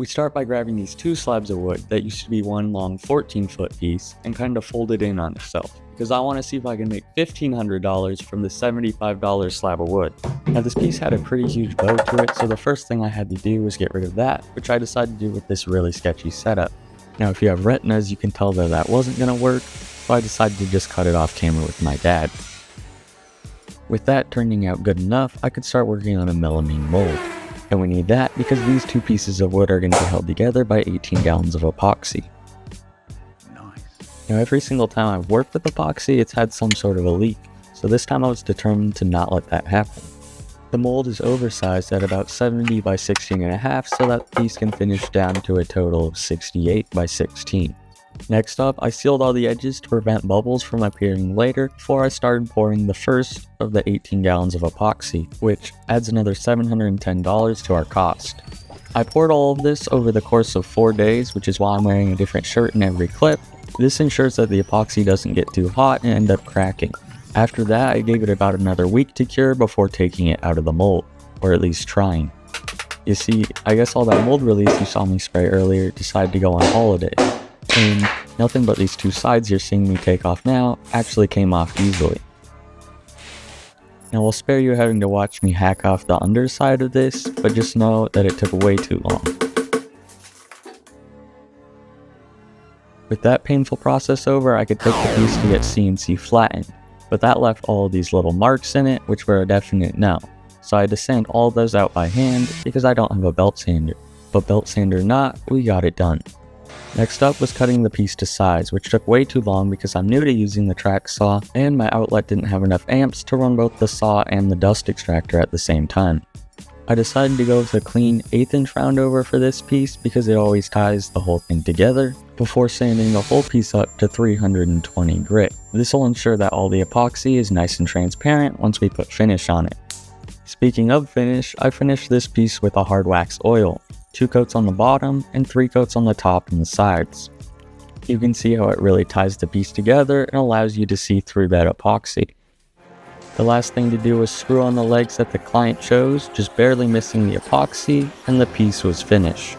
We start by grabbing these two slabs of wood that used to be one long 14-foot piece and kind of fold it in on itself, because I want to see if I can make $1,500 from the $75 slab of wood. Now this piece had a pretty huge bow to it, so the first thing I had to do was get rid of that, which I decided to do with this really sketchy setup. Now if you have retinas, you can tell that wasn't going to work, so I decided to just cut it off camera with my dad. With that turning out good enough, I could start working on a melamine mold. And we need that because these two pieces of wood are going to be held together by 18 gallons of epoxy. Nice. Now every single time I've worked with epoxy, it's had some sort of a leak, so this time I was determined to not let that happen. The mold is oversized at about 70 by 16.5, so that piece can finish down to a total of 68 by 16. Next up, I sealed all the edges to prevent bubbles from appearing later before I started pouring the first of the 18 gallons of epoxy, which adds another $710 to our cost. I poured all of this over the course of 4 days, which is why I'm wearing a different shirt in every clip. This ensures that the epoxy doesn't get too hot and end up cracking. After that, I gave it about another week to cure before taking it out of the mold, or at least trying. You see, I guess all that mold release you saw me spray earlier decided to go on holiday. And nothing but these two sides you're seeing me take off now actually came off easily. Now I'll spare you having to watch me hack off the underside of this, but just know that it took way too long. With that painful process over, I could take the piece to get CNC flattened, but that left all of these little marks in it, which were a definite no. So I had to sand all of those out by hand because I don't have a belt sander. But belt sander or not, we got it done. Next up was cutting the piece to size, which took way too long because I'm new to using the track saw, and my outlet didn't have enough amps to run both the saw and the dust extractor at the same time. I decided to go with a clean 1/8 inch roundover for this piece because it always ties the whole thing together, before sanding the whole piece up to 320 grit. This will ensure that all the epoxy is nice and transparent once we put finish on it. Speaking of finish, I finished this piece with a hard wax oil. 2 coats on the bottom and 3 coats on the top and the sides. You can see how it really ties the piece together and allows you to see through that epoxy. The last thing to do was screw on the legs that the client chose, just barely missing the epoxy, and the piece was finished.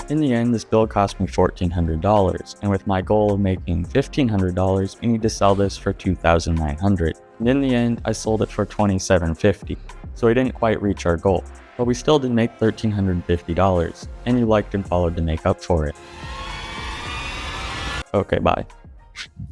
In the end, this build cost me $1,400, and with my goal of making $1,500, I need to sell this for $2,900. And in the end, I sold it for $2,750, so we didn't quite reach our goal, but we still did make $1,350, and you liked and followed to make up for it. Okay, bye.